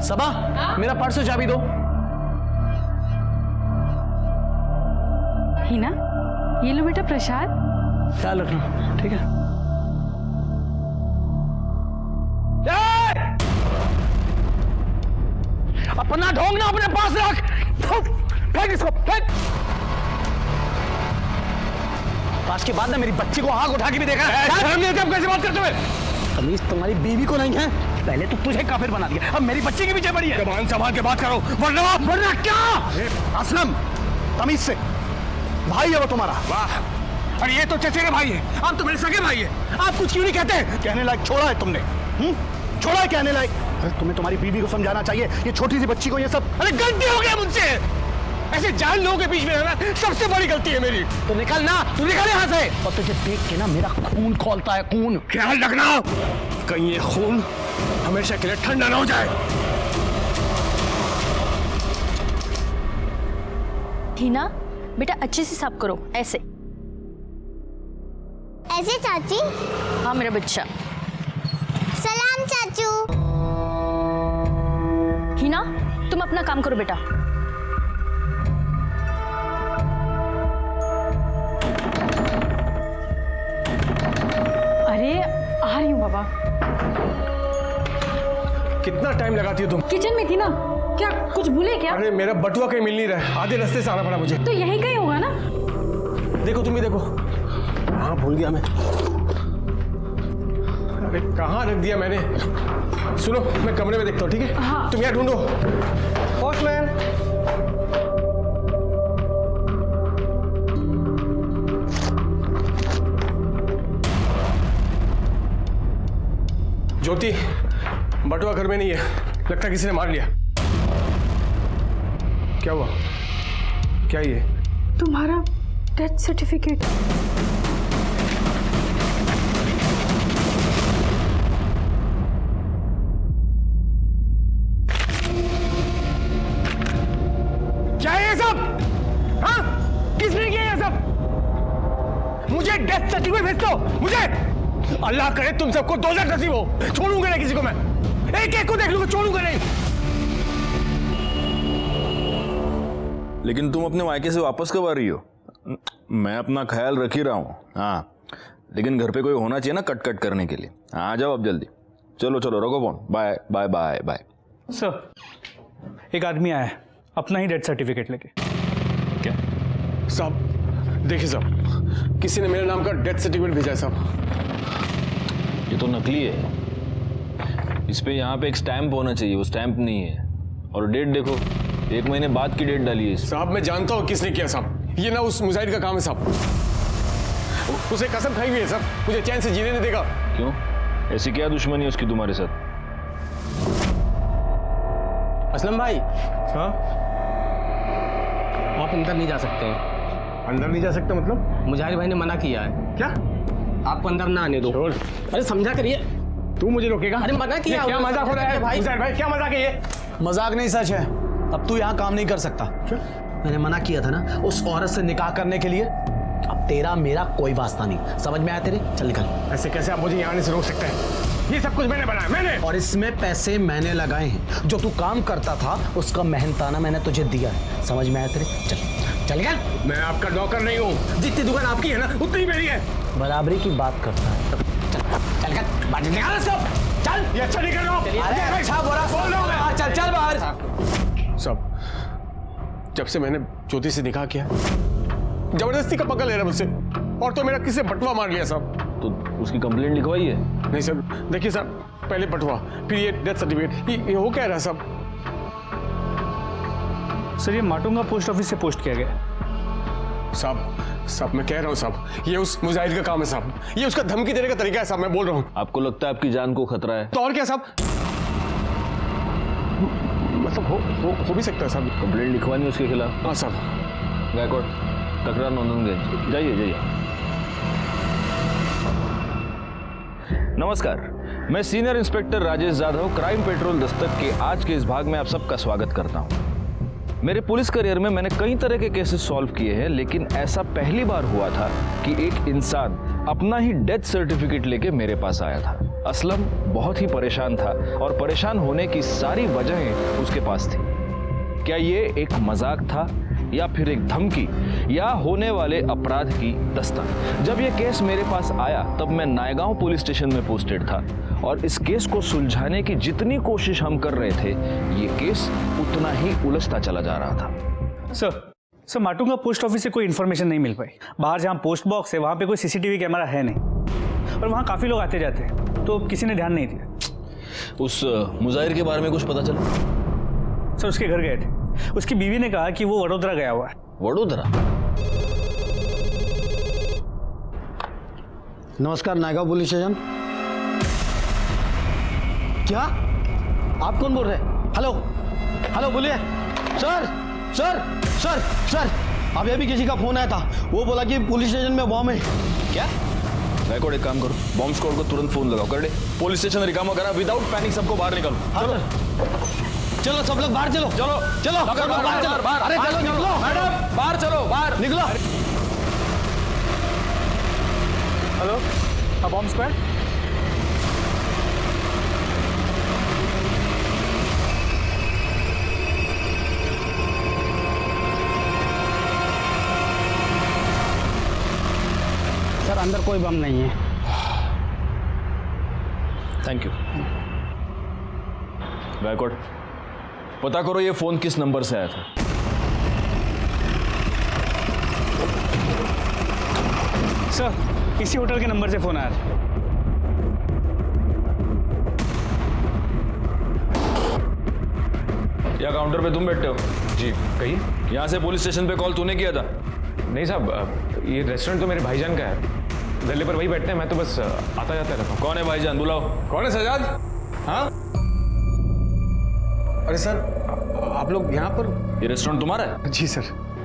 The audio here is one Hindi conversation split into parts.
सबा, मेरा पर्स से चाबी दो। हिना, ये लो बेटा प्रसाद। ख्याल रखना, ठीक है? अपना ढोंग ना अपने पास रख। फेंक इसको, फेंक। आज के बाद ना मेरी बच्ची को आग उठा के भी देखा है। कैसे बात करते हुए? तमीज तुम्हारी बीवी को नहीं है। पहले तो तुझे काफिर बना दिया, अब मेरी बच्ची की पीछे पड़ी है। जबान संभाल के बात करो, वरना क्या? असलम, तमीज से। भाई है वो तुम्हारा। वाह, अरे ये तो चचेरे भाई है, आप तो मेरे सगे भाई है। आप कुछ क्यों नहीं कहते? कहने लायक छोड़ा है तुमने। छोड़ा है कहने लायक। अरे तुम्हें तुम्हारी बीवी को समझाना चाहिए, ये छोटी सी बच्ची को ये सब। अरे गलती हो गया मुझसे, ऐसे जान लोगों के बीच में रहना सबसे बड़ी गलती है मेरी। तो निकल ना, तू निकल यहाँ से। और तुझे देख के ना मेरा खून खौलता है, खून। ख्याल रखना कहीं ये खून हमेशा के लिए ठंडा ना हो जाए। हिना, बेटा अच्छे से साफ करो, ऐसे ऐसे चाची। हाँ मेरा बच्चा। सलाम चाचू। हिना, तुम अपना काम करो बेटा। अरे आ रही हूँ बाबा। कितना टाइम लगाती हो तुम? किचन में थी ना। क्या कुछ भूले क्या? अरे मेरा बटुआ कहीं मिल नहीं रहा है, आधे रास्ते से आना पड़ा मुझे। तो यही कहीं होगा ना। देखो तुम ही देखो। हाँ भूल गया मैं। अरे कहाँ रख दिया मैंने? सुनो मैं कमरे में देखता हूँ, ठीक है? हाँ। तुम यहाँ ढूंढो। पोस्टमैन। ज्योति, बटुआ घर में नहीं है, लगता किसी ने मार लिया। क्या हुआ? क्या ये? तुम्हारा डेथ सर्टिफिकेट। क्या है ये सब? हाँ? किसने किया ये सब? मुझे डेथ सर्टिफिकेट भेज दो, मुझे। अल्लाह करे तुम सबको दोज़ख नसीब हो। छोड़ूंगा नहीं किसी को मैं, एक एक को देख लूंगा, छोड़ूंगा नहीं। लेकिन तुम अपने मायके से वापस कब आ रही हो? मैं अपना ख्याल रख ही रहा हूँ। हाँ, लेकिन घर पे कोई होना चाहिए ना कट कट करने के लिए। आ जाओ अब जल्दी। चलो चलो, रखो phone. Bye bye bye bye. Sir, एक आदमी आया है अपना ही डेथ सर्टिफिकेट लेके। क्या साहब? देखिए साहब, किसी ने मेरे नाम का डेथ सर्टिफिकेट भेजा है साहब। ये तो नकली है। इस पे यहाँ पे एक स्टैंप होना चाहिए, वो स्टैंप नहीं है। और डेट देखो, 1 महीने बाद की डेट डाली है। साहब मैं जानता हूँ किसने किया साहब, ये ना उस मुजाहिद का काम है साहब। उसे कसम खाई हुई है साहब, मुझे चैन से जीने नहीं देगा। क्यों? ऐसी क्या दुश्मनी है उसकी तुम्हारे साथ? असलम भाई, हाँ? आप अंदर नहीं जा सकते हैं। अंदर नहीं जा सकता मतलब? मुजाहिर भाई ने मना किया है। क्या? आपको अंदर ना आने दो। छोड़। अरे समझा करिए। तू मुझे रोकेगा? अरे मना किया। ये क्या मजाक हो रहा है भाई? मुजाहिद भाई, क्या मजाक है ये? मजाक नहीं, सच है। अब तू यहाँ काम नहीं कर सकता। मैंने मना किया था ना उस औरत से निकाह करने के लिए। अब तेरा मेरा कोई वास्ता नहीं, समझ में आया तेरे? चल निकल। ऐसे कैसे आप मुझे यहाँ आने से रोक सकते हैं? ये सब कुछ मैंने बनाया, मैंने। और इसमें पैसे मैंने लगाए हैं। जो तू काम करता था उसका मेहनताना मैंने तुझे दिया है, समझ में आया तेरे? चल चल निकल। मैं आपका नौकर नहीं हूँ, जितनी दुकान आपकी है ना उतनी ही मेरी है। बराबरी की बात करता है। चल चल कर बाहर निकाल सब। चल। ये अच्छा नहीं कर रहा हूँ। अरे भाई साहब हो रहा है। चल चल बाहर। सब जब से मैंने ज्योति से निकाह किया, जबरदस्ती का पकड़ ले रहा मुझसे, और तो मेरा किसी बटुआ मार लिया साहब। तो उसकी कंप्लेंट लिखवाई है? नहीं सर, देखिए साहब, पहले बटुआ फिर ये डेथ सर्टिफिकेट, ये हो क्या रहा साहब? सर, ये माटुंगा पोस्ट ऑफिस से पोस्ट किया गया। साहब मैं कह रहा हूँ साहब, ये उस मुजाहिद का काम है साहब, ये उसका धमकी देने का तरीका है साहब, मैं बोल रहा हूँ। आपको लगता है आपकी जान को खतरा है? तो और क्या साहब? मतलब हो भी सकता है साहब। कंप्लेंट लिखवानी है उसके खिलाफ? हाँ साहब। गायकवाड़, तकरार नोंदूंगे। जाइए जाइए। नमस्कार, मैं senior inspector Rajesh Jadhav, crime petrol Dastak के आज के इस भाग में आप सबका स्वागत करता हूं। मेरे पुलिस करियर में मैंने कई तरह के केसेस सॉल्व किए हैं, लेकिन ऐसा पहली बार हुआ था कि एक इंसान अपना ही डेथ सर्टिफिकेट लेके मेरे पास आया था। असलम बहुत ही परेशान था और परेशान होने की सारी वजहें उसके पास थी। क्या ये एक मजाक था या फिर एक धमकी या होने वाले अपराध की दस्तक? जब ये केस मेरे पास आया तब मैं नायगांव पुलिस स्टेशन में पोस्टेड था और इस केस को सुलझाने की जितनी कोशिश हम कर रहे थे ये केस उतना ही उलझता चला जा रहा था। सर माटुंगा पोस्ट ऑफिस से कोई इन्फॉर्मेशन नहीं मिल पाई। बाहर जहाँ पोस्ट बॉक्स है वहाँ पे कोई सीसीटीवी कैमरा है नहीं और वहाँ काफ़ी लोग आते जाते हैं, तो किसी ने ध्यान नहीं दिया। उस मुजाहिर के बारे में कुछ पता चला? सर उसके घर गए थे, उसकी बीवी ने कहा कि वो वडोदरा गया हुआ है। वडोदरा? नमस्कार, नायगांव पुलिस स्टेशन। क्या आप कौन बोल रहे हैं? हेलो बोलिए। सर सर सर सर अभी अभी किसी का फोन आया था, वो बोला कि पुलिस स्टेशन में बॉम्ब है। क्या? बैकवर्ड एक काम करो, बॉम्ब स्क्वाड को तुरंत फोन लगाओ। कर दे, पुलिस स्टेशन रिकामा करा, विदाउट पैनिक सबको बाहर निकालो। हाँ सर, चलो सब लोग बाहर चलो। चलो चलो बाहर चलो। अरे चलो निकलो मैडम, बाहर चलो, बाहर निकलो। Hello, bomb squad. सर अंदर कोई बम नहीं है। Thank you. बैकवर्ड पता करो ये फोन किस नंबर से आया था। सर इसी होटल के नंबर से फोन आया था। या काउंटर पे तुम बैठे हो? जी कहिए। यहाँ से पुलिस स्टेशन पे कॉल तूने किया था? नहीं साहब, ये रेस्टोरेंट तो मेरे भाईजान का है, गले पर वही बैठते हैं, मैं तो बस आता जाता रहता हूँ। कौन है भाईजान? बुलाओ। कौन है सजाद? हाँ अरे सर आप लोग यहाँ पर? ये रेस्टोरेंट तुम्हारा है? जी सर।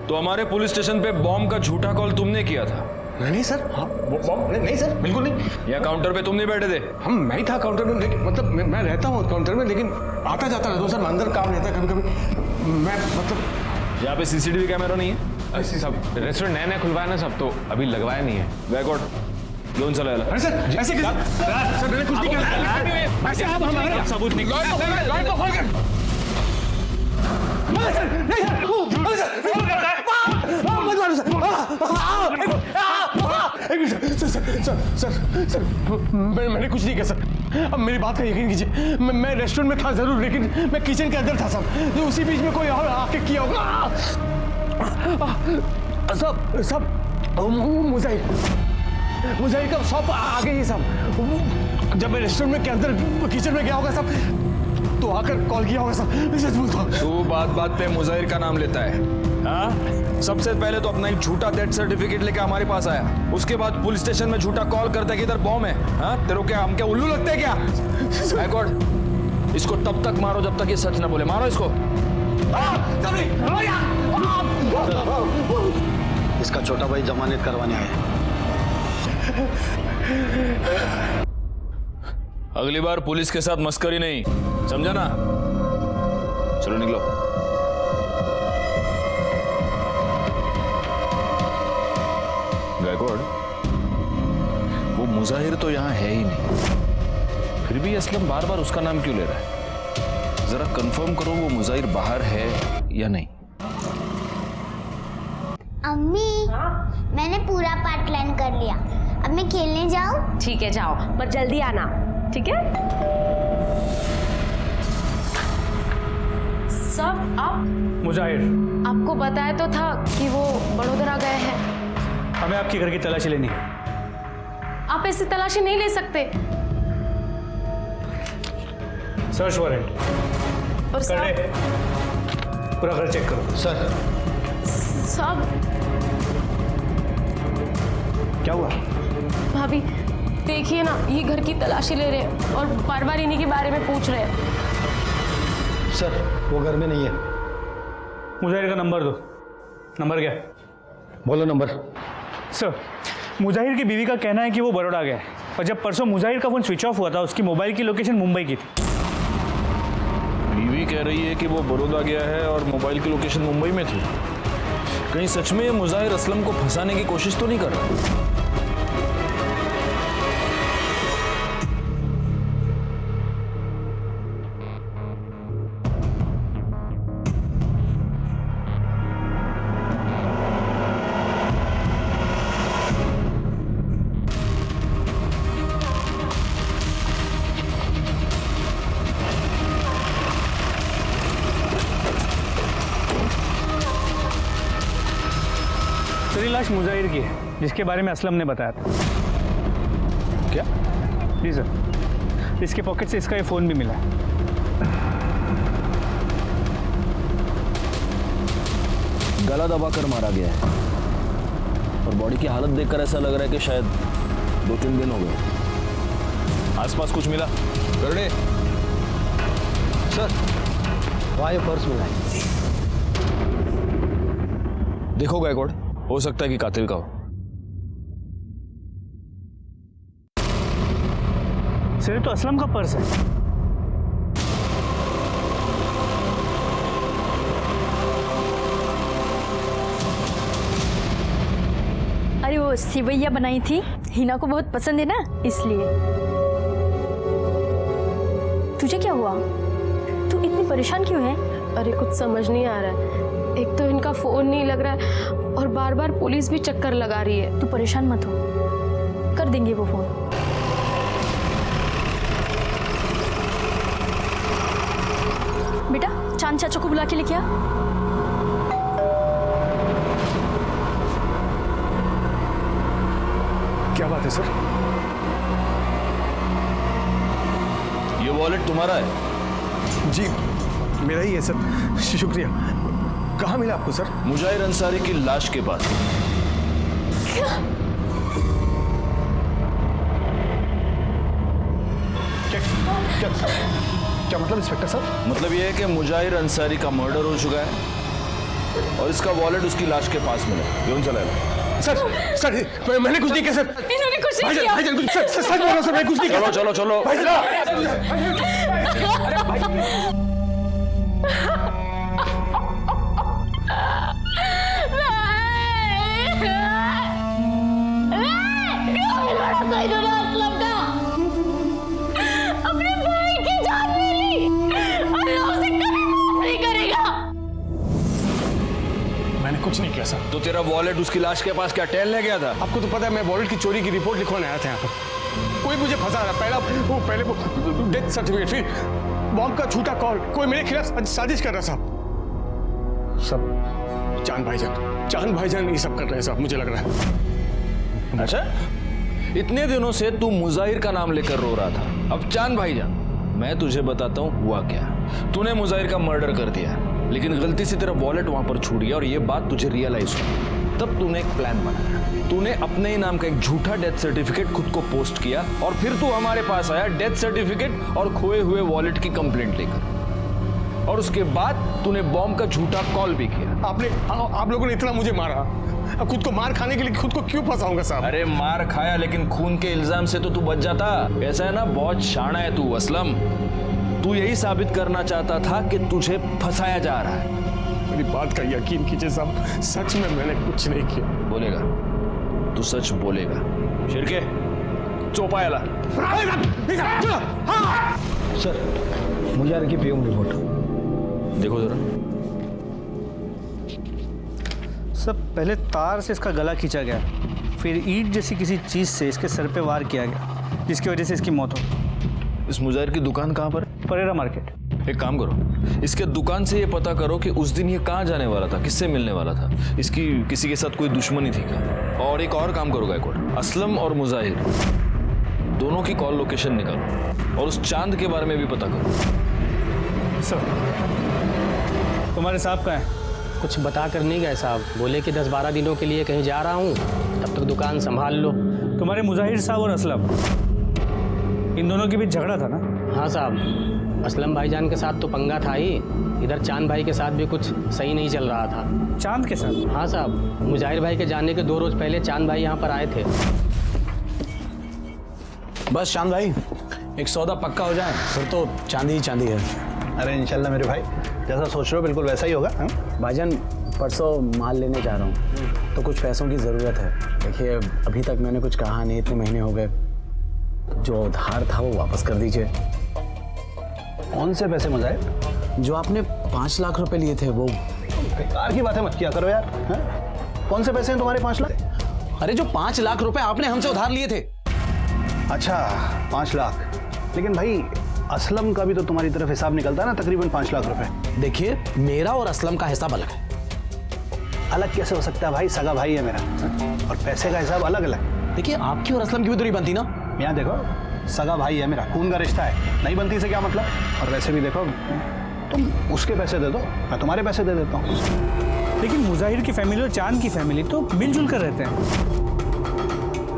तो हमारे पुलिस स्टेशन पे बॉम्ब का झूठा कॉल तुमने किया था? नहीं सर, हाँ नहीं सर, बिल्कुल नहीं। या काउंटर पे तुम नहीं बैठे थे? हम मैं ही था काउंटर में, लेकिन मतलब मैं रहता हूँ काउंटर में, लेकिन आता जाता रहता हूँ सर, अंदर काम रहता है कभी कभी। मैं मतलब यहाँ पे सीसीटीवी कैमरा नहीं है? सब रेस्टोरेंट नया नया खुलवाया ना सब, तो अभी लगवाया नहीं है। बैकवर्ड लोन चला। अरे सर ऐसे सर मैंने कुछ नहीं किया। ऐसे आप हमारे सबूत नहीं सर मैंने कुछ नहीं किया सर, अब मेरी बात का यकीन कीजिए। मैं रेस्टोरेंट में था जरूर, लेकिन मैं किचन के अंदर था सब, तो उसी बीच में कोई और आके किया होगा। सब मुजाहिर का शॉप आगे ही सब, जब मैं रेस्टोरेंट में के अंदर किचन में गया होगा सब, तो आकर कॉल किया होगा सब। मैं सच बोलता हूँ। तू बात पे मुजाहिर का नाम लेता है? हाँ, सबसे पहले तो अपना एक झूठा डेथ सर्टिफिकेट लेके हमारे पास आया, उसके बाद पुलिस स्टेशन में झूठा कॉल करता है कि इधर बॉम्ब है। हाँ, तेरे क्या हम क्या उल्लू लगते हैं क्या? बैकवर्ड इसको तब तक मारो जब तक ये सच ना बोले। मारो इसको। इसका छोटा भाई जमानत करवाने आया। अगली बार पुलिस के साथ मस्करी नहीं, समझा ना? चलो निकलो। गायकवाड़, वो मुजाहिर तो यहां है ही नहीं, फिर भी असलम बार बार उसका नाम क्यों ले रहा है? जरा कंफर्म करो वो मुजाहिर बाहर है या नहीं। अम्मी मैंने पूरा पार्ट प्लान कर लिया, अब मैं खेलने जाऊँ? ठीक है जाओ, पर जल्दी आना, ठीक है? सब आप? मुजाहिर, आपको बताया तो था कि वो वडोदरा गए हैं। हमें आपके घर की तलाशी लेनी है। आप ऐसे तलाशी नहीं ले सकते। सर्च वारंट और कर दे, पूरा घर चेक करो। सर सब क्या हुआ? भाभी देखिए ना, ये घर की तलाशी ले रहे हैं और बार बार इन्हीं के बारे में पूछ रहे हैं। सर वो घर में नहीं है। मुजाहिर का नंबर दो। नंबर क्या? बोलो नंबर। सर मुजाहिर की बीवी का कहना है कि वो बड़ौदा गया है, और जब परसों मुजाहिर का फोन स्विच ऑफ हुआ था उसकी मोबाइल की लोकेशन मुंबई की थी। बीवी कह रही है कि वो बड़ौदा गया है और मोबाइल की लोकेशन मुंबई में थी। कहीं सच में मुजाहिर असलम को फंसाने की कोशिश तो नहीं कर रहा? लाश मुजाहिर की है, जिसके बारे में असलम ने बताया था। क्या? जी सर, इसके पॉकेट से इसका ये फ़ोन भी मिला है। गला दबाकर मारा गया है और बॉडी की हालत देखकर ऐसा लग रहा है कि शायद 2-3 दिन हो गए। आसपास कुछ मिला? करने सर वहाँ ये पर्स मिला है। देखो गायकवाड़, हो सकता है कि कातिल का हो। सर ये तो असलम का पर्स है। अरे वो सिवैया बनाई थी, हिना को बहुत पसंद है ना, इसलिए। तुझे क्या हुआ? तू इतनी परेशान क्यों है? अरे कुछ समझ नहीं आ रहा है। एक तो इनका फोन नहीं लग रहा है और बार बार पुलिस भी चक्कर लगा रही है। तू परेशान मत हो, कर देंगे वो फोन। बेटा चांद चाचा को बुला के लेके आ। क्या बात है सर? ये वॉलेट तुम्हारा है? जी मेरा ही है सर, शुक्रिया। कहाँ मिला आपको सर? मुजाहिर अंसारी की लाश के पास। क्या मतलब इंस्पेक्टर साहब? मतलब ये है कि मुजाहिर अंसारी का मर्डर हो चुका है और इसका वॉलेट उसकी लाश के पास मिला। कौन चलाएगा? सर मैंने कुछ नहीं किया सर। इन्होंने कुछ नहीं किया। भाईजान कुछ सच बोल रहा हूं सर, मैं कुछ नहीं किया। चलो चलो चलो। अपने भाई की जान ले ली, अल्लाह उसे कभी माफ नहीं करेगा। मैंने कुछ नहीं किया सर। तो तेरा वॉलेट उसकी लाश के पास क्या टहलने गया था? आपको तो पता है मैं वॉलेट की चोरी की रिपोर्ट लिखवाने आया था यहाँ पर। कोई मुझे फंसा रहा। पहले वो डेथ सर्टिफिकेट, फिर बॉम्ब का झूठा कॉल। कोई मेरे खिलाफ साजिश कर रहा साहब। सब चांद भाईजान ये सब कर रहे हैं साहब, मुझे लग रहा है। अच्छा, इतने दिनों से तू मुजाहिर का नाम लेकर रो रहा था, अब चांद भाईजान। मैं तुझे बताता हूँ हुआ क्या। तूने मुजाहिर का मर्डर कर दिया, लेकिन गलती से तेरा वॉलेट वहां पर छूट गया और ये बात तुझे रियलाइज हुई। तब तूने एक प्लान बनाया। तूने अपने ही नाम का एक झूठा डेथ सर्टिफिकेट खुद को पोस्ट किया और फिर तू हमारे पास आया डेथ सर्टिफिकेट और खोए हुए वॉलेट की कंप्लेंट लेकर। और उसके बाद तूने बॉम्ब का झूठा कॉल भी किया। आप लोगों ने इतना मुझे मारा, अब खुद को मार खाने के लिए खुद को क्यों फंसाऊंगा साहब? अरे मार खाया, लेकिन खून के इल्जाम से तो तू बच जाता। ऐसा है ना, बहुत शाना है तू असलम। तू यही साबित करना चाहता था कि तुझे फंसाया जा रहा है। मेरी बात का यकीन कीजिए साहब, सच में मैंने कुछ नहीं किया। बोलेगा, तू सच बोलेगा। शिरके चौपायाला। सर मुजाहिर की पीएम रिपोर्ट देखो जरा। सब पहले तार से इसका गला खींचा गया, फिर ईंट जैसी किसी चीज़ से इसके सर पे वार किया गया, जिसकी वजह से इसकी मौत हो। इस मुजाहिर की दुकान कहाँ पर? परेरा मार्केट। एक काम करो, इसके दुकान से ये पता करो कि उस दिन ये कहाँ जाने वाला था, किससे मिलने वाला था, इसकी किसी के साथ कोई दुश्मनी थी क्या? और एक और काम करो गायकवाड़, असलम और मुजाहिर दोनों की कॉल लोकेशन निकालो और उस चांद के बारे में भी पता करो। सर तुम्हारे साहब कहाँ हैं? कुछ बता कर नहीं गए साहब, बोले कि 10-12 दिनों के लिए कहीं जा रहा हूँ, तब तक दुकान संभाल लो। तुम्हारे मुजाहिर साहब और असलम, इन दोनों के बीच झगड़ा था ना? हाँ साहब, असलम भाईजान के साथ तो पंगा था ही, इधर चांद भाई के साथ भी कुछ सही नहीं चल रहा था। चांद के साथ? हाँ साहब, मुजाहिर भाई के जाने के 2 रोज पहले चांद भाई यहाँ पर आए थे। बस चांद भाई एक सौदा पक्का हो जाए फिर तो चांदी ही चांदी है। अरे इंशाल्लाह मेरे भाई, जैसा सोच रहे हो बिल्कुल वैसा ही होगा। भाईजान परसों माल लेने जा रहा हूँ, तो कुछ पैसों की ज़रूरत है। देखिए अभी तक मैंने कुछ कहा नहीं, इतने महीने हो गए, जो उधार था वो वापस कर दीजिए। कौन से पैसे मुजाहिर? जो आपने 5 लाख रुपए लिए थे वो। बेकार की बातें मत किया करो यार। हैं? कौन से पैसे हैं तुम्हारे 5 लाख? अरे जो 5 लाख रुपए आपने हमसे उधार लिए थे। अच्छा 5 लाख, लेकिन भाई असलम का भी तो तुम्हारी तरफ हिसाब निकलता है ना, तकरीबन 5 लाख रुपए। देखिए मेरा और असलम का हिसाब अलग है। अलग कैसे हो सकता है भाई? सगा भाई है मेरा, और पैसे का हिसाब अलग अलग। देखिए आपकी और असलम की भी तो नहीं बनती ना। यहाँ देखो, सगा भाई है मेरा, खून का रिश्ता है, नहीं बनती से क्या मतलब? और वैसे भी देखो, तुम उसके पैसे दे दो, मैं तुम्हारे पैसे दे देता हूँ। लेकिन मुजाहिर की फैमिली और चांद की फैमिली तो मिलजुल कर रहते हैं।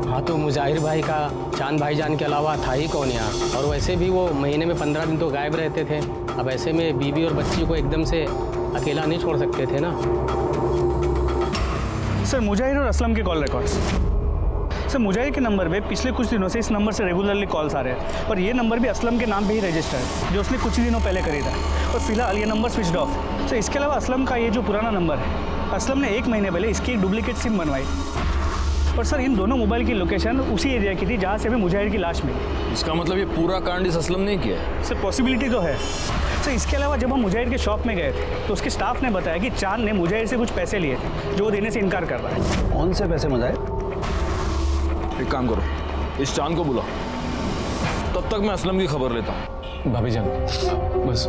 हाँ तो मुजाहिर भाई का चांद भाईजान के अलावा था ही कौन यहाँ। और वैसे भी वो महीने में 15 दिन तो गायब रहते थे। अब ऐसे में बीवी और बच्ची को एकदम से अकेला नहीं छोड़ सकते थे ना। सर मुजाहिर और असलम के कॉल रिकॉर्ड्स। सर मुजाहिर के नंबर पे पिछले कुछ दिनों से इस नंबर से रेगुलरली कॉल्स आ रहे हैं, और ये नंबर भी असलम के नाम पे ही रजिस्टर है, जो उसने कुछ ही दिनों पहले खरीदा, और फिलहाल ये नंबर स्विच्ड ऑफ। सर इसके अलावा असलम का ये जो पुराना नंबर है, असलम ने 1 महीने पहले इसकी एक डुप्लीकेट सिम बनवाई, और सर इन दोनों मोबाइल की लोकेशन उसी एरिया की थी जहाँ से अभी मुजाहिर की लाश मिली। इसका मतलब ये पूरा कांड इस असलम ने किया है? सर पॉसिबिलिटी तो है। सर इसके अलावा जब हम मुजाहिर के शॉप में गए थे तो उसके स्टाफ ने बताया कि चांद ने मुजाहिर से कुछ पैसे लिए थे, जो वो देने से इनकार कर रहा है। कौन से पैसे मुजाहिर? एक काम करो, इस चांद को बुलाओ, तब तक मैं असलम की खबर लेता हूँ। भाभी जान बस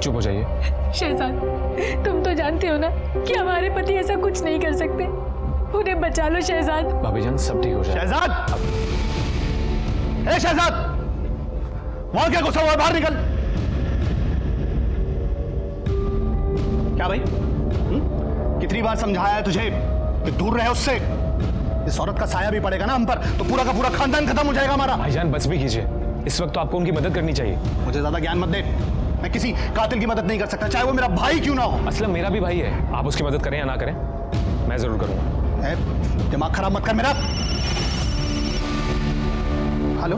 चुप हो जाइए। शहजाद, तुम तो जानते हो ना कि हमारे पति ऐसा कुछ नहीं कर सकते। उन्हें बचा लो शहजाद। भाभी जान सब ठीक हो जाए। शहजाद, ए शहजाद, वहां क्या घुसा हुआ है? बाहर निकल। क्या भाई? कितनी बार समझाया है तुझे कि दूर रहे उससे? इस औरत का साया भी पड़ेगा ना हम पर तो पूरा का पूरा खानदान खत्म हो जाएगा हमारा। भाईजान बस भी कीजिए, इस वक्त तो आपको उनकी मदद करनी चाहिए। मुझे ज्यादा ज्ञान मत दे, मैं किसी कातिल की मदद नहीं कर सकता, चाहे वो मेरा भाई क्यों ना हो। असलम मेरा भी भाई है, आप उसकी मदद करें या ना करें, मैं जरूर करूंगा। दिमाग खराब मत कर मेरा। हेलो,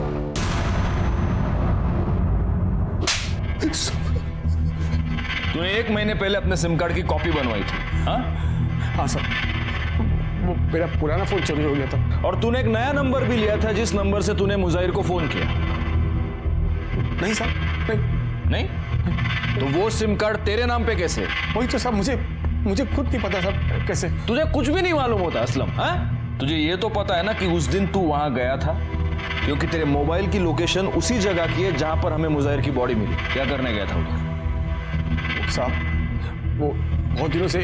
तूने 1 महीने पहले अपने सिम कार्ड की कॉपी बनवाई थी? हाँ सर, वो मेरा पुराना फोन चोरी हो गया था। और तूने एक नया नंबर भी लिया था जिस नंबर से तूने मुजाहिर को फोन किया? नहीं सर, नहीं? तो वो सिम कार्ड तेरे नाम पे कैसे? वही तो सर, मुझे खुद नहीं पता सर कैसे। तुझे कुछ भी नहीं मालूम होता असलम? हाँ, तुझे ये तो पता है ना कि उस दिन तू वहां गया था, क्योंकि तेरे मोबाइल की लोकेशन उसी जगह की है जहां पर हमें मुजाहिर की बॉडी मिली। क्या करने गया था उधर? साहब वो बहुत दिनों से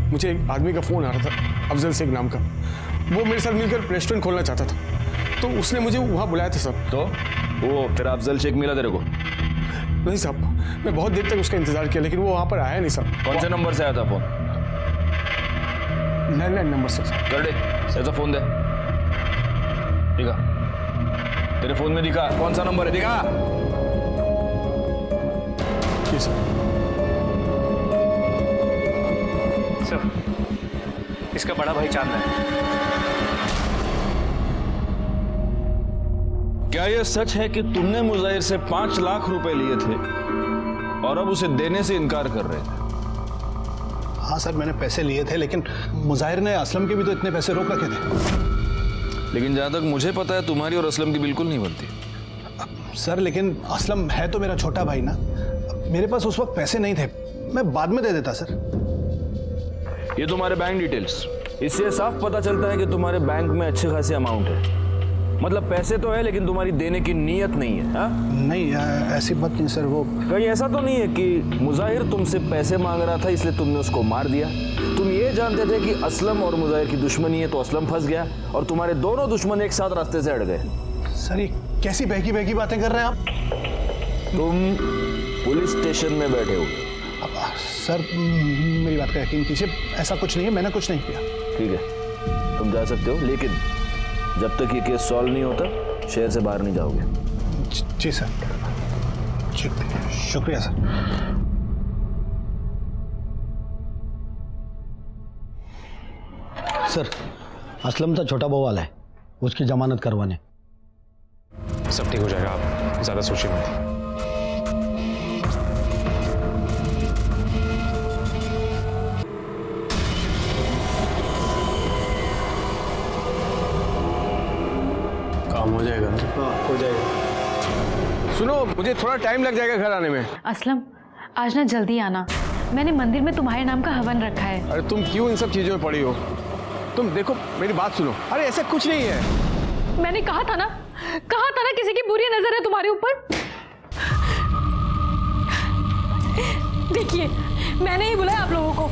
मुझे एक आदमी का फोन आ रहा था, अफजल शेख नाम का। वो मेरे साथ मिलकर रेस्टोरेंट खोलना चाहता था, तो उसने मुझे वहां बुलाया था सर। तो वो तेरा अफजल शेख मिला तेरे को? नहीं साहब, मैं बहुत देर तक उसका इंतजार किया, लेकिन वो वहां पर आया नहीं सर। कौन से नंबर से आया था फोन? लैंडलाइन नंबर से सर। कर दे, ऐसा फोन दे। दिखा, तेरे फोन में दिखा कौन सा नंबर है, दिखा। जी सर। सर इसका बड़ा भाई चांद है। क्या यह सच है कि तुमने मुजाहिर से 5 लाख रुपए लिए थे और अब उसे देने से इनकार कर रहे थे? हाँ सर, मैंने पैसे लिए थे, लेकिन मुजाहिर ने असलम के भी तो इतने पैसे रोक रखे थे। लेकिन जहां तक मुझे पता है तुम्हारी और असलम की बिल्कुल नहीं बनती। सर लेकिन असलम है तो मेरा छोटा भाई ना, मेरे पास उस वक्त पैसे नहीं थे, मैं बाद में दे देता सर। ये तुम्हारे बैंक डिटेल्स, इससे साफ पता चलता है कि तुम्हारे बैंक में अच्छी खासी अमाउंट है। मतलब पैसे तो है लेकिन तुम्हारी देने की नीयत नहीं है। हा? नहीं ऐसी बात नहीं सर। वो कहीं ऐसा तो नहीं है कि मुजाहिर तुमसे पैसे मांग रहा था इसलिए तुमने उसको मार दिया? तुम ये जानते थे कि असलम और मुजाहिर की दुश्मनी है तो असलम फंस गया और तुम्हारे दोनों दुश्मन एक साथ रास्ते से हट गए। सर ये कैसी बहकी बहकी बातें कर रहे हैं आप? तुम पुलिस स्टेशन में बैठे हो। सर मेरी बात का यकीन कीजिए, ऐसा कुछ नहीं है, मैंने कुछ नहीं किया। ठीक है, तुम जा सकते हो, लेकिन जब तक ये केस सॉल्व नहीं होता शहर से बाहर नहीं जाओगे। जी सर, शुक्रिया सर। सर असलम था छोटा बवाल है, उसकी जमानत करवाने। सब ठीक हो जाएगा, आप ज्यादा सोचिए मत। काम हो जाएगा ना? हाँ हो जाएगा। सुनो, मुझे थोड़ा टाइम लग जाएगा घर आने में। असलम आज ना जल्दी आना, मैंने मंदिर में तुम्हारे नाम का हवन रखा है। अरे तुम क्यों इन सब चीजों में पड़ी हो? तुम देखो मेरी बात सुनो। अरे ऐसा कुछ नहीं है। मैंने कहा था ना किसी की बुरी नजर है तुम्हारे ऊपर। देखिए मैंने ही बुलाया आप लोगों को,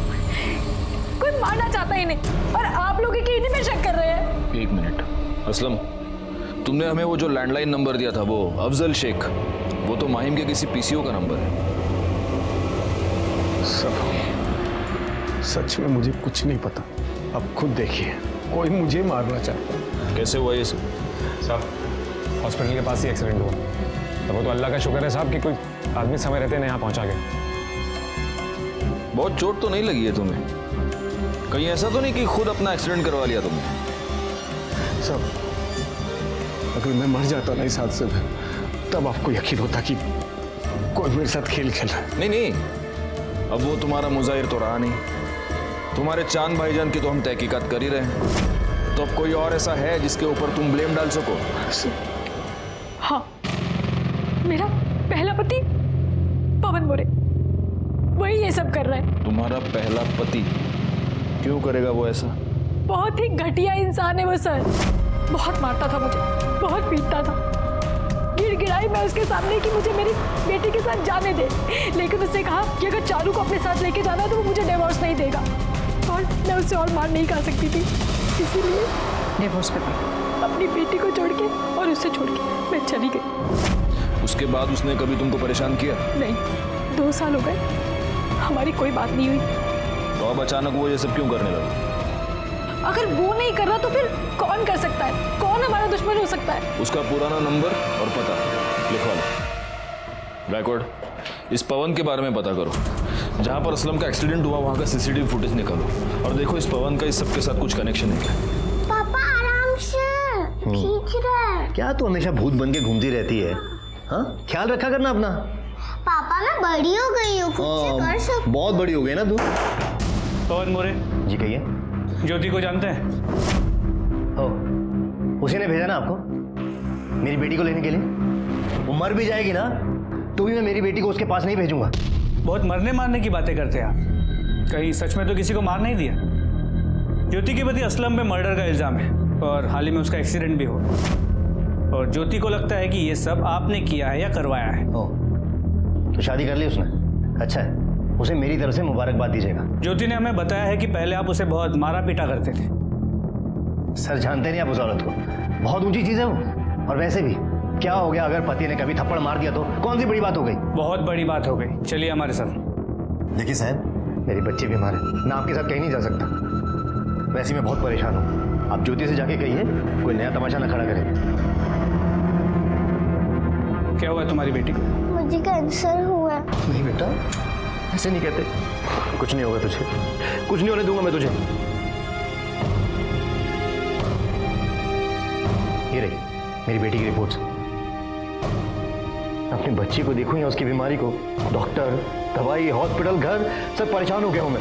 कोई मारना चाहता ही नहीं और आप लोग ही इन्हीं में शक कर रहे हैं। एक मिनट असलम, तुमने हमें वो जो लैंडलाइन नंबर दिया था, वो अफजल शेख, वो तो माहिम के किसी पीसीओ का नंबर है। सच में मुझे कुछ नहीं पता। अब खुद देखिए, कोई मुझे मारना चाहता है। कैसे हुआ ये सब? साहब हॉस्पिटल के पास ही एक्सीडेंट हुआ। तो वो तो अल्लाह का शुक्र है साहब कि कोई आदमी समय रहते ना यहाँ पहुँचा गया। बहुत चोट तो नहीं लगी है तुम्हें? कहीं ऐसा तो नहीं कि खुद अपना एक्सीडेंट करवा लिया तुमने? सब अगर मैं मर जाता ना इस हादसे में, तब आपको यकीन होता कि कोई मेरे साथ खेल खेला है। नहीं नहीं, अब वो तुम्हारा मुजाहिर तो रहा नहीं। तुम्हारे चांद भाईजान की तो हम तहकीकात कर ही रहे हैं। तो अब कोई और ऐसा है जिसके ऊपर तुम ब्लेम डाल सको? हाँ, मेरा पहला पति पवन मोरे, वही ये सब कर रहा है। तुम्हारा पहला पति? क्यों करेगा वो ऐसा? बहुत ही घटिया इंसान है वो सर। बहुत मारता था मुझे, बहुत पीटता था। गिड़गिड़ाई मैं उसके सामने कि मुझे मेरी बेटी के साथ जाने दे, लेकिन उसने कहा कि अगर चारू को अपने साथ लेके जाना तो वो मुझे डिवोर्स नहीं देगा और मैं उससे और मार नहीं खा सकती थी, इसीलिए डिवोर्स पेपर अपनी बेटी को छोड़ के और उससे छोड़ के मैं चली गई। उसके बाद उसने कभी तुमको परेशान किया? नहीं, 2 साल हो गए, हमारी कोई बात नहीं हुई। तो अब अचानक वो ये सब क्यों करने लगा? अगर वो नहीं कर रहा तो फिर कौन कर सकता है? कौन हमारा दुश्मन हो सकता है? उसका पुराना नंबर और पता लिखवा लो। बैकवर्ड इस पवन के बारे में पता करो। जहां पर असलम का एक्सीडेंट हुआ वहां का सीसीटीवी फुटेज निकालो और देखो इस पवन का इस सब के साथ कुछ कनेक्शन है क्या। पापा आराम से, खींच रहा है। क्या तू हमेशा भूत बन के घूमती रहती है? हाँ, ख्याल रखा करना अपना। पापा मैं बड़ी हो गई हूँ, खुद से कर सकती। बहुत बड़ी हो गई ना तू। पवन मोरे जी कहिए। ज्योति को जानते हैं? उसी ने भेजा ना आपको मेरी बेटी को लेने के लिए? वो मर भी जाएगी ना तो भी मैं मेरी बेटी को उसके पास नहीं भेजूंगा। बहुत मरने मारने की बातें करते हैं आप। कहीं सच में तो किसी को मार नहीं दिया? ज्योति के पति असलम पे मर्डर का इल्जाम है और हाल ही में उसका एक्सीडेंट भी हुआ और ज्योति को लगता है कि ये सब आपने किया है या करवाया है। तो शादी कर ली उसने? अच्छा है, उसे मेरी तरफ से मुबारकबाद दीजिएगा। ज्योति ने हमें बताया है कि पहले आप उसे बहुत मारा पीटा करते थे। सर जानते नहीं आप उस औरत को, बहुत ऊंची चीज है वो। और वैसे भी क्या हो गया अगर पति ने कभी थप्पड़ मार दिया तो कौन सी बड़ी बात हो गई? बहुत बड़ी बात हो गई। चलिए हमारे साथ। देखिए साहब, मेरी बच्ची बीमार है, मैं आपके साथ कहीं नहीं जा सकता। वैसे मैं बहुत परेशान हूँ, आप ज्योति से जाके कहिए कोई नया तमाशा ना खड़ा करे। क्या हुआ तुम्हारी बेटी को? मुझे कैंसर हुआ। नहीं बेटा, ऐसे नहीं कहते। कुछ नहीं होगा तुझे, कुछ नहीं होने दूंगा मैं तुझे। ये रही मेरी बेटी की रिपोर्ट्स। अपनी बच्ची को देखूं या उसकी बीमारी को, डॉक्टर, दवाई, हॉस्पिटल, घर, सब परेशान हो गया हूं मैं।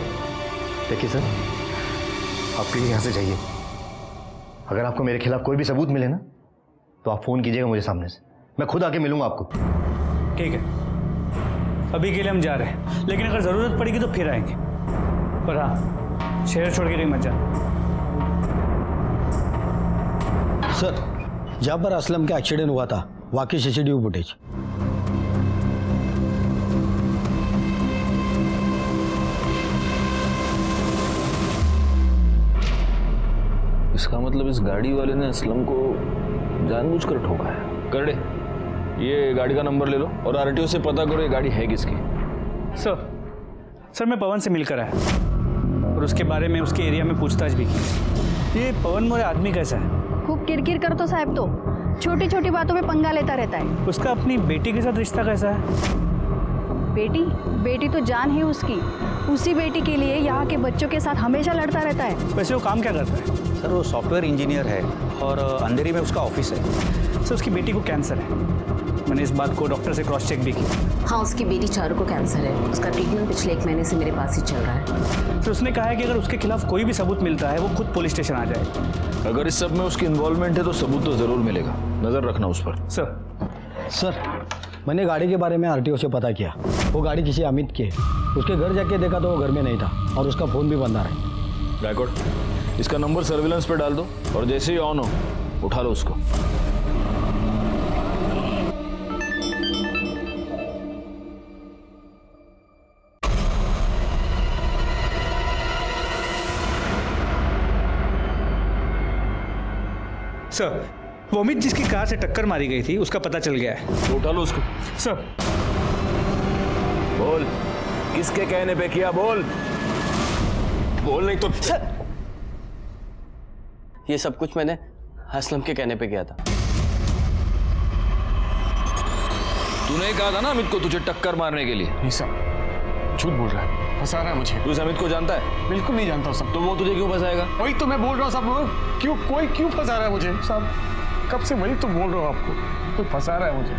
देखिए सर, आप प्लीज यहां से जाइए। अगर आपको मेरे खिलाफ कोई भी सबूत मिले ना तो आप फोन कीजिएगा मुझे सामने से, मैं खुद आके मिलूंगा आपको। ठीक है, अभी के लिए हम जा रहे हैं, लेकिन अगर जरूरत पड़ेगी तो फिर आएंगे। पर हाँ, शहर छोड़ के नहीं मत जाना। सर, जहाँ पर असलम का एक्सीडेंट हुआ था वाकई सीसीटीवी फुटेज। इसका मतलब इस गाड़ी वाले ने असलम को जानबूझकर ठोका है। करड़े, ये गाड़ी का नंबर ले लो और आरटीओ से पता करो ये गाड़ी है किसकी। सर मैं पवन से मिलकर आया और उसके बारे में उसके एरिया में पूछताछ भी की। ये पवन मोरे आदमी कैसा है? खूब किरकिर करतो साहब, तो छोटी छोटी बातों में पंगा लेता रहता है। उसका अपनी बेटी के साथ रिश्ता कैसा है? बेटी तो जान है उसकी। उसी बेटी के लिए यहाँ के बच्चों के साथ हमेशा लड़ता रहता है। वैसे वो काम क्या करता है? सर वो सॉफ्टवेयर इंजीनियर है और अंधेरी में उसका ऑफिस है। सर उसकी बेटी को कैंसर है, मैंने इस बात को डॉक्टर से क्रॉस चेक भी किया। हाँ, उसकी बेटी चारू को कैंसर है। उसका ट्रीटमेंट पिछले 1 महीने से मेरे पास ही चल रहा है। तो उसने कहा है कि अगर उसके खिलाफ कोई भी सबूत मिलता है वो खुद पुलिस स्टेशन आ जाए। अगर इस सब में उसकी इन्वॉल्वमेंट है तो सबूत तो जरूर मिलेगा, नजर रखना उस पर। सर मैंने गाड़ी के बारे में आरटीओ से पता किया, वो गाड़ी किसी अमित की है। उसके घर जाके देखा तो वो घर में नहीं था और उसका फोन भी बंद आ रहा है। बैकवर्ड, इसका नंबर सर्विलेंस पे डाल दो और जैसे ही ऑन हो उठा लो उसको। सर, वो अमित जिसकी कार से टक्कर मारी गई थी उसका पता चल गया है। तो उठा लो उसको। सर। बोल, किसके कहने पे किया? बोल नहीं तो। सर, ये सब कुछ मैंने असलम के कहने पे किया था। तूने कहा था ना अमित को तुझे टक्कर मारने के लिए? नहीं सर, झूठ बोल रहा है, फंसा रहा है मुझे। तू इस अमित को जानता है? बिल्कुल नहीं जानता सब। तो वो तुझे क्यों फंसाएगा? वही तो मैं बोल रहा हूँ साहब, कोई क्यों फंसा रहा है मुझे साहब? कब से वही तो बोल रहा हूँ आपको, कोई फंसा रहा है मुझे।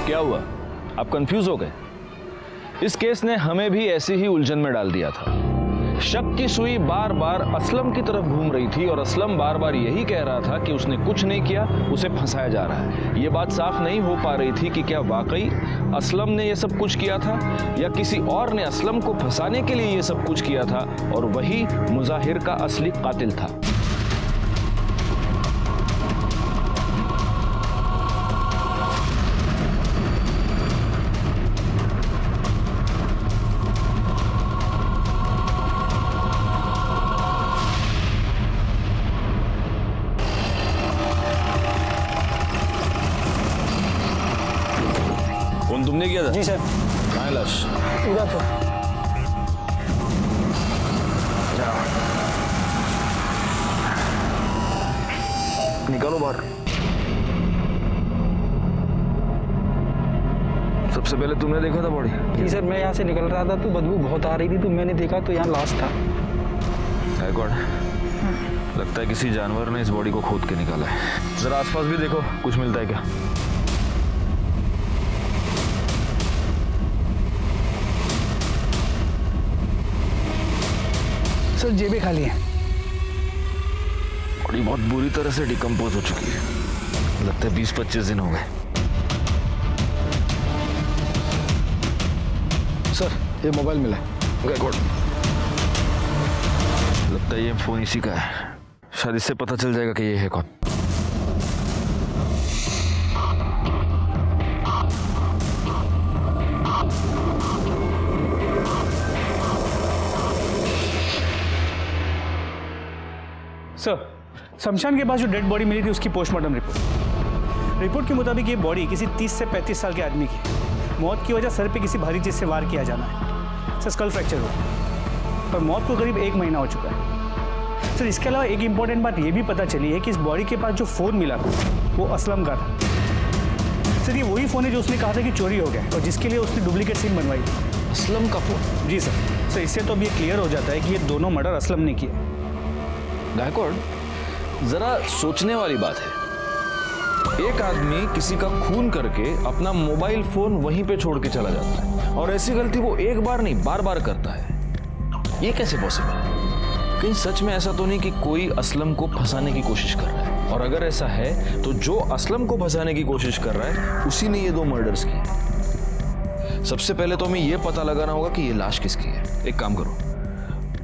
क्या हुआ, आप कंफ्यूज हो गए? इस केस ने हमें भी ऐसी ही उलझन में डाल दिया था। शक की सुई बार बार असलम की तरफ घूम रही थी और असलम बार बार यही कह रहा था कि उसने कुछ नहीं किया, उसे फंसाया जा रहा है। ये बात साफ नहीं हो पा रही थी कि क्या वाकई असलम ने ये सब कुछ किया था या किसी और ने असलम को फंसाने के लिए ये सब कुछ किया था और वही मुजाहिर का असली कातिल था। तुमने किया था? जी सर। कहाँ है लाश? इधर तो। निकालो बाहर। सबसे पहले तुमने देखा था बॉडी? जी सर, मैं यहाँ से निकल रहा था तो बदबू बहुत आ रही थी तो मैंने देखा तो यहाँ लाश था। लगता है किसी जानवर ने इस बॉडी को खोद के निकाला है। जरा आसपास भी देखो, कुछ मिलता है क्या? सर, जेबें खाली हैं। बॉडी बहुत बुरी तरह से डिकम्पोज हो चुकी है। लगता है 20-25 दिन हो गए। सर, ये मोबाइल मिला। लगता है ये फोन इसी का है। शायद इससे पता चल जाएगा कि ये है कौन। सर, शमशान के पास जो डेड बॉडी मिली थी उसकी पोस्टमार्टम रिपोर्ट के मुताबिक ये बॉडी किसी 30 से 35 साल के आदमी की। मौत की वजह सर पे किसी भारी चीज से वार किया जाना है। सर, स्कल फ्रैक्चर हुआ पर मौत को करीब 1 महीना हो चुका है। सर, इसके अलावा एक इम्पॉर्टेंट बात ये भी पता चली है कि इस बॉडी के पास जो फ़ोन मिला था वो असलम का था। सर, ये वही फ़ोन है जो उसने कहा था कि चोरी हो गया और जिसके लिए उसने डुप्लीकेट सिम बनवाई थी। असलम का फ़ोन? जी सर। इससे तो अब ये क्लियर हो जाता है कि ये दोनों मर्डर असलम ने किए। गायकवाड़, जरा सोचने वाली बात है। एक आदमी किसी का खून करके अपना मोबाइल फोन वहीं पे छोड़ के चला जाता है और ऐसी गलती वो एक बार नहीं बार बार करता है। ये कैसे पॉसिबल है? कहीं सच में ऐसा तो नहीं कि कोई असलम को फंसाने की कोशिश कर रहा है? और अगर ऐसा है तो जो असलम को फंसाने की कोशिश कर रहा है उसी ने ये 2 मर्डर्स किए। सबसे पहले तो हमें यह पता लगाना होगा कि ये लाश किसकी है। एक काम करो,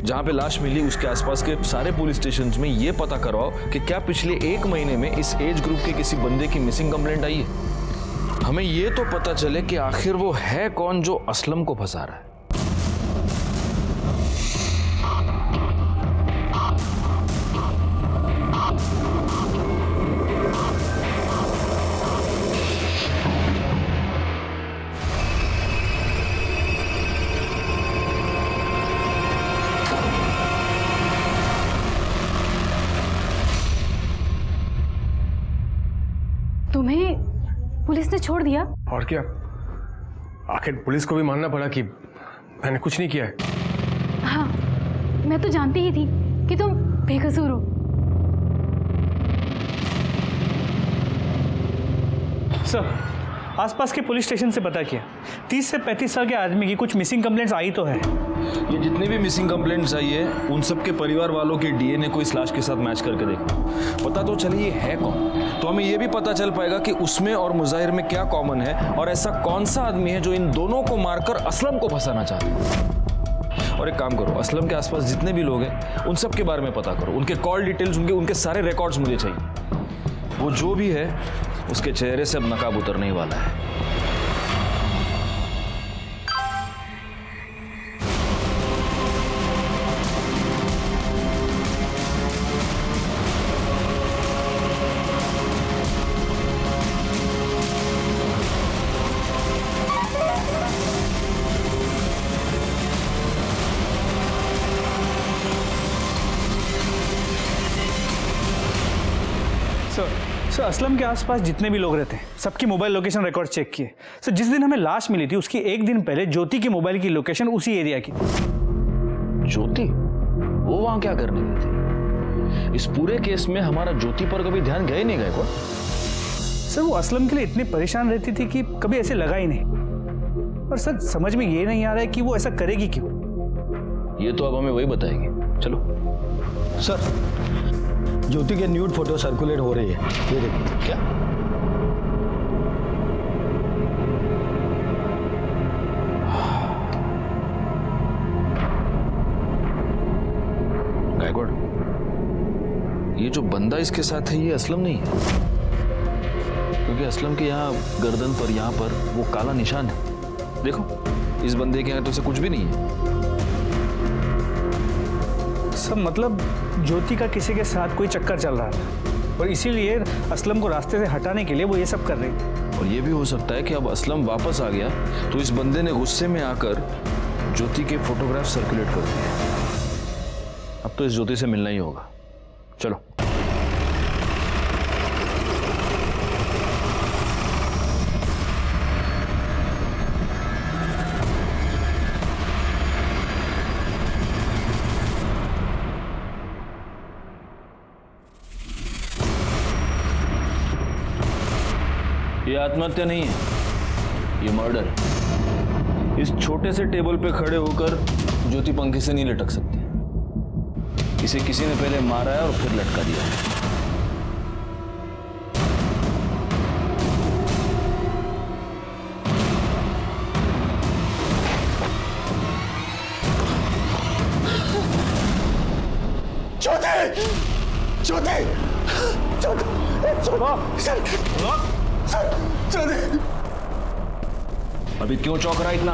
जहां पे लाश मिली उसके आसपास के सारे पुलिस स्टेशंस में ये पता करवाओ कि क्या पिछले 1 महीने में इस एज ग्रुप के किसी बंदे की मिसिंग कंप्लेंट आई है। हमें ये तो पता चले कि आखिर वो है कौन जो असलम को फंसा रहा है। तुम्हें पुलिस ने छोड़ दिया? और क्या, आखिर पुलिस को भी मानना पड़ा कि मैंने कुछ नहीं किया है। हाँ, मैं तो जानती ही थी कि तुम बेकसूर हो। सर, आसपास के पुलिस स्टेशन से पता किया 30 से 35 साल के आदमी की कुछ मिसिंग कंप्लेंट्स आई तो है। ये जितनी भी मिसिंग कंप्लेंट्स आई है उन सब के परिवार वालों के डीएनए को इस लाश के साथ मैच करके देखो, पता तो चले ये है कौन। तो हमें ये भी पता चल पाएगा कि उसमें और मुजाहिर में क्या कॉमन है और ऐसा कौन सा आदमी है जो इन दोनों को मारकर असलम को फंसाना चाहता है। और एक काम करो, असलम के आसपास जितने भी लोग हैं उन सब के बारे में पता करो, उनके कॉल डिटेल्स, उनके सारे रिकॉर्ड्स मुझे चाहिए। वो जो भी है उसके चेहरे से अब नकाब उतरने ही वाला है। सर असलम के आसपास जितने भी लोग रहते हैं सबकी मोबाइल लोकेशन रिकॉर्ड चेक किए। सर जिस दिन हमें लाश मिली थी उसकी एक दिन पहले ज्योति की मोबाइल की लोकेशन उसी एरिया की। ज्योति वो वहां क्या करने गई थी? इस पूरे केस में हमारा ज्योति पर कभी ध्यान गए नहीं गए को? सर वो असलम के लिए इतनी परेशान रहती थी कि कभी ऐसे लगा ही नहीं। और सर समझ में ये नहीं आ रहा है कि वो ऐसा करेगी क्यों। ये तो अब हमें वही बताएगी। चलो सर, ज्योति के न्यूड फोटो सर्कुलेट हो रही है, ये देखो। क्या? गायकवाड़, ये जो बंदा इसके साथ है ये असलम नहीं है, क्योंकि असलम के यहाँ गर्दन पर, यहाँ पर वो काला निशान है। देखो इस बंदे के यहाँ तो से कुछ भी नहीं है। सब मतलब ज्योति का किसी के साथ कोई चक्कर चल रहा था और इसीलिए असलम को रास्ते से हटाने के लिए वो ये सब कर रही थी। और ये भी हो सकता है कि अब असलम वापस आ गया तो इस बंदे ने गुस्से में आकर ज्योति के फोटोग्राफ सर्कुलेट कर दिए। अब तो इस ज्योति से मिलना ही होगा। चलो ये आत्महत्या नहीं है, ये मर्डर है। इस छोटे से टेबल पे खड़े होकर ज्योति पंखे से नहीं लटक सकती। इसे किसी ने पहले मारा है और फिर लटका दिया है। अभी क्यों चौंक रहा इतना?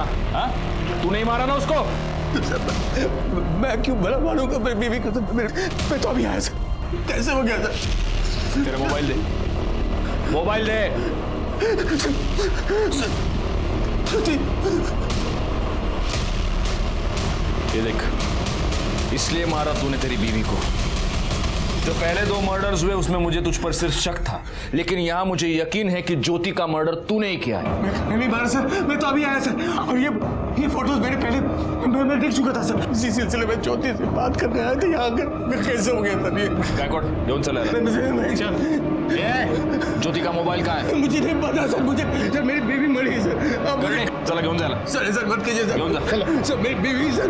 तू नहीं मारा ना उसको? मैं क्यों भला मारूंगा मेरी बीवी को? मैं तो अभी आया सर। कैसे हो गया सर? तेरा मोबाइल दे, मोबाइल दे। ये देख, इसलिए मारा तूने तेरी बीवी को। जो पहले 2 मर्डर्स हुए उसमें मुझे तुझ पर सिर्फ शक था, लेकिन यहां मुझे यकीन है कि ज्योति का मर्डर तूने ही किया है। मैं नहीं मारा सर, मैं तो अभी आया सर। और ये फोटोज मैंने पहले मैं देख चुका था सर। इसी सिलसिले में ज्योति से बात करने आया था यहाँ आकर। मैं कैसे हो गया तब ये? गायकवाड़ कौन चला रहा है? ज्योति का मोबाइल कहाँ है? मुझे नहीं पता सर। मुझे सर मेरी बीवी मरी है सर। चला क्यों जाला? सर मत कीजिए सर। सर मेरी बीवी सर।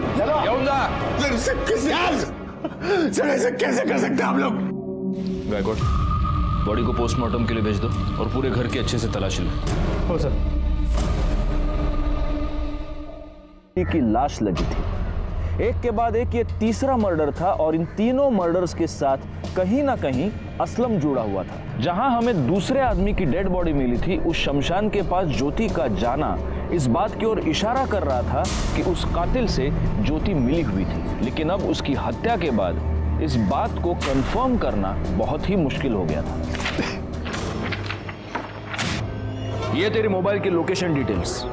सर ऐसा कैसे कर सकते हैं आप लोग? गायकवाड़, बॉडी को पोस्टमार्टम के लिए भेज दो और पूरे घर की अच्छे से तलाशी लो। हो सर। की लाश लगी थी, एक के बाद एक ये तीसरा मर्डर था और इन तीनों मर्डर्स के साथ कहीं ना कहीं असलम जुड़ा हुआ था। जहां हमें दूसरे आदमी की डेड बॉडी मिली थी, उस शमशान के पास ज्योति का जाना इस बात की ओर इशारा कर रहा था कि उस कातिल से ज्योति मिली हुई थी। लेकिन अब उसकी हत्या के बाद इस बात को कंफर्म करना बहुत ही मुश्किल हो गया था। ये तेरे मोबाइल की लोकेशन डिटेल्स।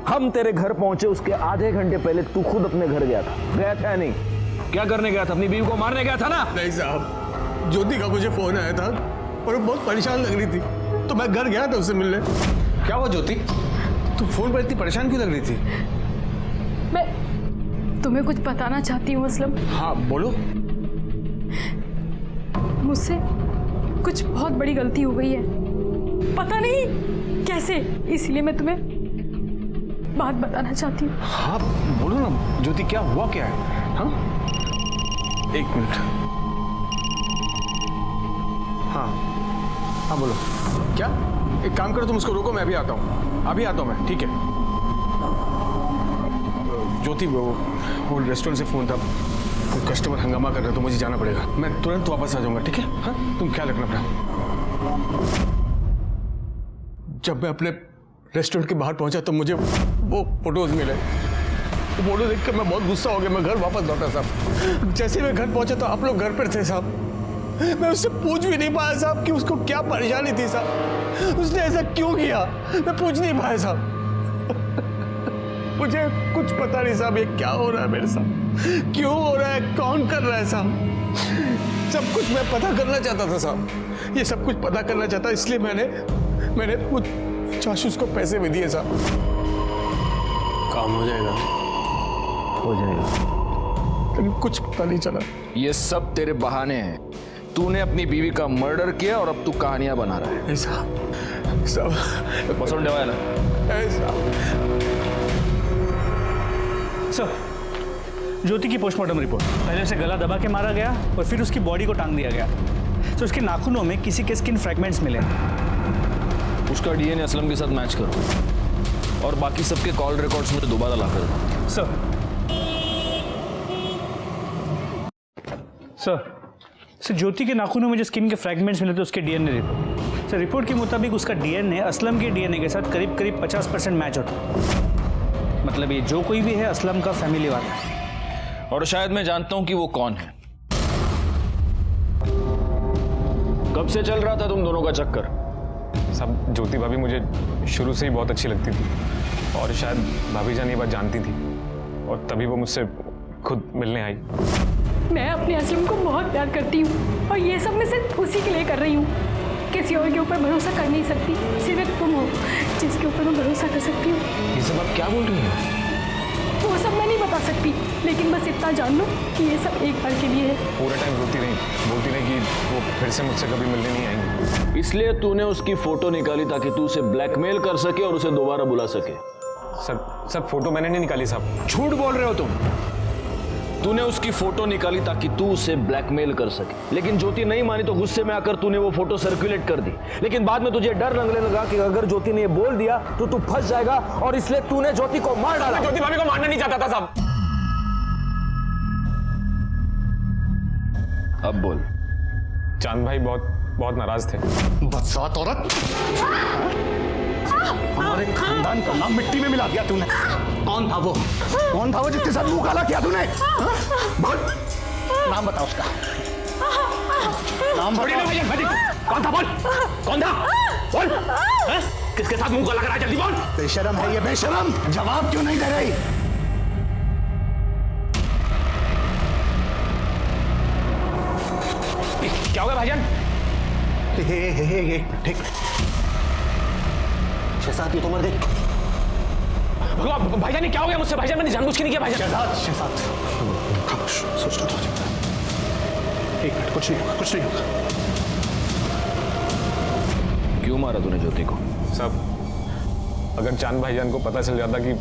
हम तेरे घर पहुंचे उसके आधे घंटे पहले तू खुद अपने घर गया था या नहीं? क्या करने गया था? अपनी बीवी को मारने गया था ना? नहीं साहब, ज्योति का मुझे फोन आया था और वो बहुत परेशान लग रही थी, तो मैं घर गया था उससे मिलने। क्या हुआ ज्योति? तू फोन पर इतनी परेशान क्यों लग रही थी? मैं तुम्हें कुछ बताना चाहती हूँ असलम। हाँ बोलो। मुझसे कुछ बहुत बड़ी गलती हो गई है, पता नहीं कैसे, इसलिए मैं तुम्हें बात बताना चाहती हूँ। हाँ बोलो ना ज्योति, क्या हुआ क्या है? हाँ 1 मिनट। हाँ बोलो। क्या? एक काम करो, तुम उसको रोको, मैं अभी आता हूँ। अभी आता हूँ मैं, ठीक है? ज्योति वो रेस्टोरेंट से फोन था, कोई कस्टमर हंगामा कर रहा, तो मुझे जाना पड़ेगा। मैं तुरंत वापस आ जाऊंगा, ठीक है? हाँ तुम ख्याल रखना अपना। जब मैं अपने रेस्टोरेंट के बाहर पहुंचा तो मुझे वो फोटोज मिले। वो फोटो देखकर मैं बहुत गुस्सा हो गया। मैं घर वापस लौटा साहब। जैसे मैं घर पहुंचा तो आप लोग घर पर थे साहब। मैं उससे पूछ भी नहीं पाया साहब कि उसको क्या परेशानी थी साहब, उसने ऐसा क्यों किया। मैं पूछ नहीं पाया साहब। मुझे कुछ पता नहीं साहब, ये क्या हो रहा है मेरे साथ, क्यों हो रहा है, कौन कर रहा है साहब। सब कुछ मैं पता करना चाहता था साहब, ये सब कुछ पता करना चाहता, इसलिए मैंने वो जासूस को पैसे भी दिए साहब। काम हो जाएगा, हो जाएगा, लेकिन कुछ पता नहीं चला। ये सब तेरे बहाने हैं। तूने अपनी बीवी का मर्डर किया और अब तू कहानियां बना रहा है। सब बसों डेवायला सर, ज्योति की पोस्टमार्टम रिपोर्ट। पहले उसे गला दबा के मारा गया और फिर उसकी बॉडी को टांग दिया गया। तो उसके नाखूनों में किसी के स्किन फ्रैगमेंट्स मिले। उसका डीएनए असलम के साथ मैच करो और बाकी सबके कॉल रिकॉर्ड्स मुझे दोबारा ला कर। सर ज्योति के नाखूनों में जो स्किन के फ्रैगमेंट्स मिले थे उसके डीएनए रिपोर्ट। सर रिपोर्ट के मुताबिक उसका डीएनए असलम के डीएनए के साथ करीब 50% मैच होता। मतलब ये जो कोई भी है असलम का फैमिली वाला है। और शायद मैं जानता हूं कि वो कौन है। कब से चल रहा था तुम दोनों का चक्कर? सब ज्योति भाभी मुझे शुरू से ही बहुत अच्छी लगती थी और शायद भाभी जान ये बात जानती थी और तभी वो मुझसे खुद मिलने आई। मैं अपने असलम को बहुत प्यार करती हूँ और ये सब मैं सिर्फ उसी के लिए कर रही हूँ। किसी और के ऊपर भरोसा कर नहीं सकती, सिर्फ एक तुम हो जिसके ऊपर मैं भरोसा कर सकती हूँ। ये सब आप क्या बोल रही हैं? वो सब मैं नहीं बता सकती, लेकिन बस इतना जान लो कि ये सब एक बार के लिए है। पूरा टाइम रोती रही, बोलती रही कि वो फिर से मुझसे कभी मिलने नहीं आएंगी। इसलिए तूने उसकी फोटो निकाली ताकि तू उसे ब्लैकमेल कर सके और उसे दोबारा बुला सके। सर फोटो मैंने नहीं निकाली साहब। झूठ बोल रहे हो तुम। तूने उसकी फोटो निकाली ताकि तू उसे ब्लैकमेल कर सके, लेकिन ज्योति नहीं मानी तो गुस्से में आकर तूने वो फोटो सर्कुलेट कर दी। लेकिन बाद में तुझे डर लगने लगा कि अगर ज्योति ने ये बोल दिया तो तू फंस जाएगा और इसलिए तूने ज्योति को मार डाला। ज्योति भाभी को मारना नहीं चाहता था साहब। अब बोल। चांद भाई बहुत नाराज थे। बदसात औरत, हमारे खानदान का नाम मिट्टी में मिला दिया तूने। कौन था वो? कौन था वो जिसके साथ मुंह काला किया तूने? बोल, नाम बता उसका। नाम बता। कौन था? बोल, कौन था? बोल, किसके साथ मुंह काला करा? जल्दी बोल। बेशरम है ये, बेशरम। जवाब क्यों नहीं दे रही? क्या हो गया भाईजान? ठीक। शहजाद, ये तो मर गई। भाईजान, क्या हो गया मुझसे? भाईजान, मैंने जानबूझ के नहीं किया भाईजान। शहजाद, खामोश, सोचना तो हो सकता है। एक मिनट, कुछ नहीं होगा। क्यों मारा तूने ज्योति को? साहब, अगर चांद भाईजान को पता चल जाता कि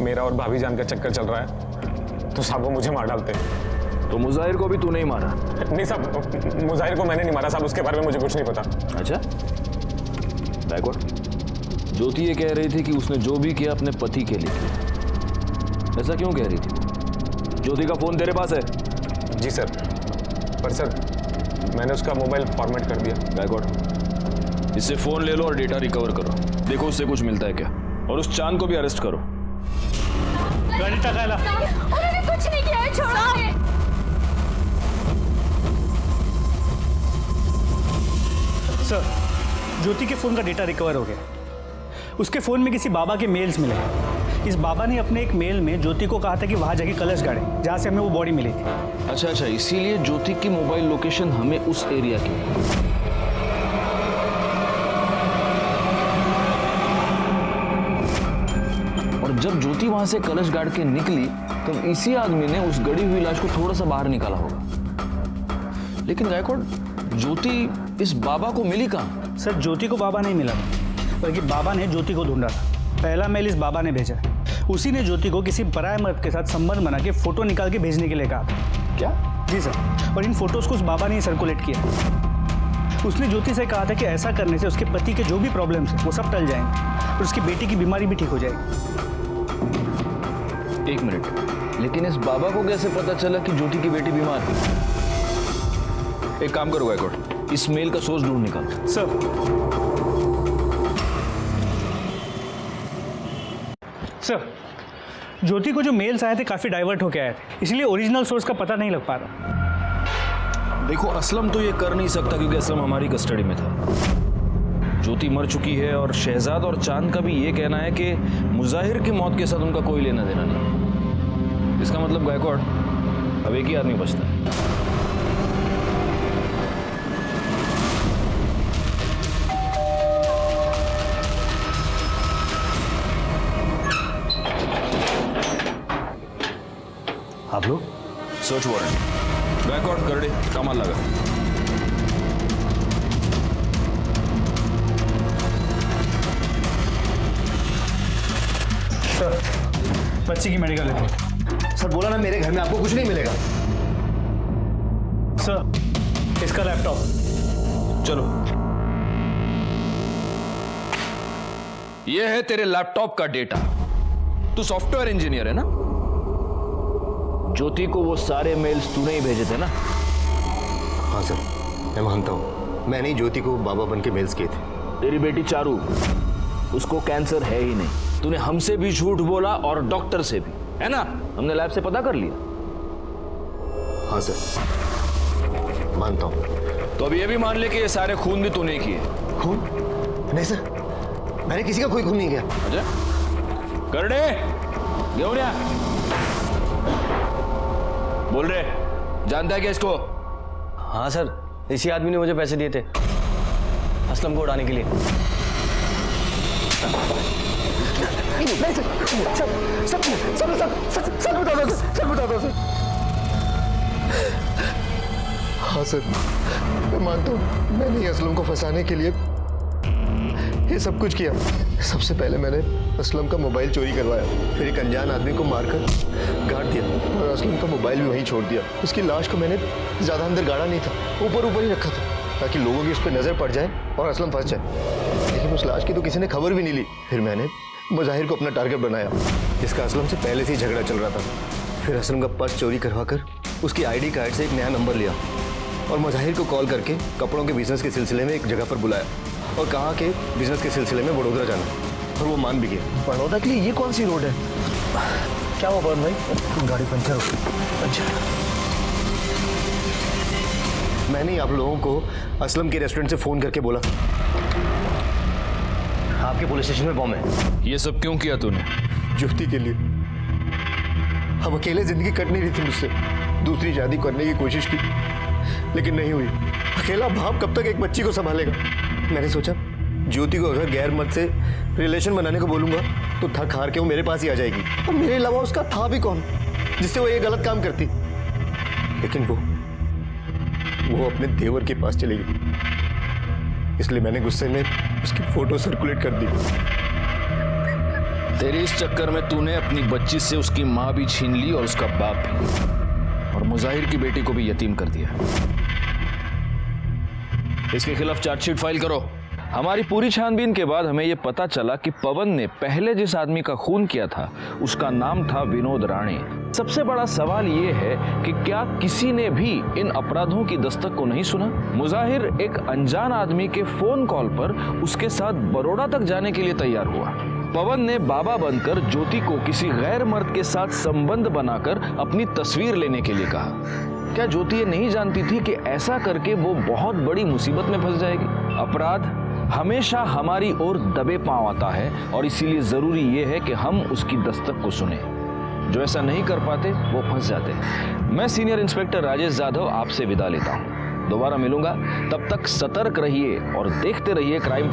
मेरा और भाभी जान का चक्कर चल रहा है तो साहब वो मुझे मार डालते। तो मुजाहिर को भी तू नहीं मारा? नहीं साहब, मुजाहिर को मैंने नहीं मारा साहब, उसके बारे में मुझे कुछ नहीं पता। अच्छा, बैकवर्ड। ज्योति ये कह रही थी कि उसने जो भी किया अपने पति के लिए किया। ऐसा क्यों कह रही थी? ज्योति का फोन तेरे पास है? जी सर, पर सर मैंने उसका मोबाइल फॉर्मेट कर दिया। बैकवर्ड, इससे फोन ले लो और डेटा रिकवर करो। देखो उससे कुछ मिलता है क्या, और उस चांद को भी अरेस्ट करो। उन्होंने कुछ नहीं किया है, छोड़ो। सर, ज्योति के फोन का डेटा रिकवर हो गया। उसके फोन में किसी बाबा के मेल्स मिले। इस बाबा ने अपने एक मेल में ज्योति को कहा था कि वहां जाके कलश गाड़े जहां से हमें वो बॉडी मिली थी। अच्छा, इसीलिए ज्योति की मोबाइल लोकेशन हमें उस एरिया की। और जब ज्योति वहां से कलश गाड़ के निकली तब इसी आदमी ने उस गड़ी हुई लाश को थोड़ा सा बाहर निकाला होगा। लेकिन गायकवाड़, ज्योति इस बाबा को मिली कहां? सर, ज्योति को बाबा नहीं मिला, बल्कि बाबा ने ज्योति को ढूंढा था। पहला मेल इस बाबा ने भेजा। उसी ने ज्योति को किसी पराये मर्द के साथ संबंध बना के फोटो निकाल के भेजने के लिए कहा था। क्या? जी सर, और इन फोटोज को उस बाबा ने सर्कुलेट किया। उसने ज्योति से कहा था कि ऐसा करने से उसके पति के जो भी प्रॉब्लम्स हैं वो सब टल जाएंगे और उसकी बेटी की बीमारी भी ठीक हो जाएगी। एक मिनट, लेकिन इस बाबा को कैसे पता चला कि ज्योति की बेटी बीमार है? एक काम करो गायकवाड़, इस मेल का सोर्स ढूंढ निकालो। सर, ज्योति को जो मेल्स आए थे काफी डाइवर्ट होकर आए थे, इसलिए ओरिजिनल सोर्स का पता नहीं लग पा रहा। देखो, असलम तो ये कर नहीं सकता क्योंकि असलम हमारी कस्टडी में था। ज्योति मर चुकी है और शहजाद और चांद का भी ये कहना है कि मुजाहिर की मौत के साथ उनका कोई लेना देना नहीं। इसका मतलब गायकवाड़, अब एक ही आदमी बचता है। आप लोग? सर्च वारंट बैकआउट कर दे, कमाल लगा। सर, बच्ची की मेडिकल रिपोर्ट। सर बोला ना मेरे घर में आपको कुछ नहीं मिलेगा। सर, इसका लैपटॉप। चलो, ये है तेरे लैपटॉप का डेटा। तू सॉफ्टवेयर इंजीनियर है ना? ज्योति को वो सारे मेल्स तूने ही भेजे थे ना? हाँ सर, मैं मानता हूँ, मैंने ही ज्योति को बाबा बन के मेल्स किए थे। तेरी बेटी चारू, उसको कैंसर है ही नहीं। तूने हमसे भी झूठ बोला और डॉक्टर से भी, है ना? हमने लैब से पता कर लिया। हाँ सर, मानता हूँ। तो अब ये भी मान ले कि ये सारे खून भी तूने किए। खून? नहीं सर, मैंने किसी का कोई खून नहीं किया। अच्छा, कर दे, घेऊन या। बोल रहे, जानता है क्या इसको? हाँ सर, इसी आदमी ने मुझे पैसे दिए थे असलम को उड़ाने के लिए। नहीं सर, सच बता दो सर। हाँ सर, मैं मानता हूँ, मैंने ही असलम को फंसाने के लिए ये सब कुछ किया। सबसे पहले मैंने असलम का मोबाइल चोरी करवाया, फिर एक अनजान आदमी को मारकर गाड़ दिया और असलम का मोबाइल भी वहीं छोड़ दिया। उसकी लाश को मैंने ज़्यादा अंदर गाड़ा नहीं था, ऊपर ही रखा था ताकि लोगों की उस पर नज़र पड़ जाए और असलम फंस जाए। लेकिन उस लाश की तो किसी ने खबर भी नहीं ली। फिर मैंने मुजाहिर को अपना टारगेट बनाया, जिसका असलम से पहले से ही झगड़ा चल रहा था। फिर असलम का पर्स चोरी करवा कर उसकी ID कार्ड से एक नया नंबर लिया और मुजाहिर को कॉल करके कपड़ों के बिजनेस के सिलसिले में एक जगह पर बुलाया और कहा कि बिजनेस के सिलसिले में वडोदरा जाना, और वो मान भी गया। बड़ौदा के लिए ये कौन सी रोड है? क्या हुआ बहन भाई? गाड़ी पंचर हो गई। अच्छा, मैंने ही आप लोगों को असलम के रेस्टोरेंट से फोन करके बोला आपके पुलिस स्टेशन में बॉम्ब है। ये सब क्यों किया तूने? ज्योति के लिए। अब अकेले जिंदगी कट नहीं रही थी मुझसे। दूसरी शादी करने की कोशिश की लेकिन नहीं हुई। अकेला बाप कब तक एक बच्ची को संभालेगा? मैंने सोचा ज्योति को अगर गैर मर्द से रिलेशन बनाने को बोलूंगा तो थक हार के वो मेरे पास ही आ जाएगी। अब मेरे अलावा उसका था भी कौन जिससे वो ये गलत काम करती? लेकिन वो अपने देवर के पास चली गई, इसलिए मैंने गुस्से में उसकी फोटो सर्कुलेट कर दी। तेरे इस चक्कर में तूने अपनी बच्ची से उसकी माँ भी छीन ली और उसका बाप भी, और मुजाहिर की बेटी को भी यतीम कर दिया। इसके खिलाफ चार्जशीट फाइल करो। हमारी पूरी छानबीन के बाद हमें यह पता चला कि पवन ने पहले जिस आदमी का खून किया था उसका नाम था विनोद राणे। सबसे बड़ा सवाल यह है कि क्या किसी ने भी इन अपराधों की दस्तक को नहीं सुना? मुजाहिर एक अनजान आदमी के फोन कॉल पर उसके साथ बड़ौदा तक जाने के लिए तैयार हुआ। पवन ने बाबा बनकर ज्योति को किसी गैर मर्द के साथ संबंध बनाकर अपनी तस्वीर लेने के लिए कहा। क्या ज्योति ये नहीं जानती थी कि ऐसा करके वो बहुत बड़ी मुसीबत में फंस जाएगी? अपराध हमेशा हमारी ओर दबे पांव आता है और इसीलिए जरूरी ये है कि हम उसकी दस्तक को सुने। जो ऐसा नहीं कर पाते वो फंस जाते हैं। मैं सीनियर इंस्पेक्टर राजेश जाधव आपसे विदा लेता हूं। दोबारा मिलूंगा, तब तक सतर्क रहिए और देखते रहिए क्राइम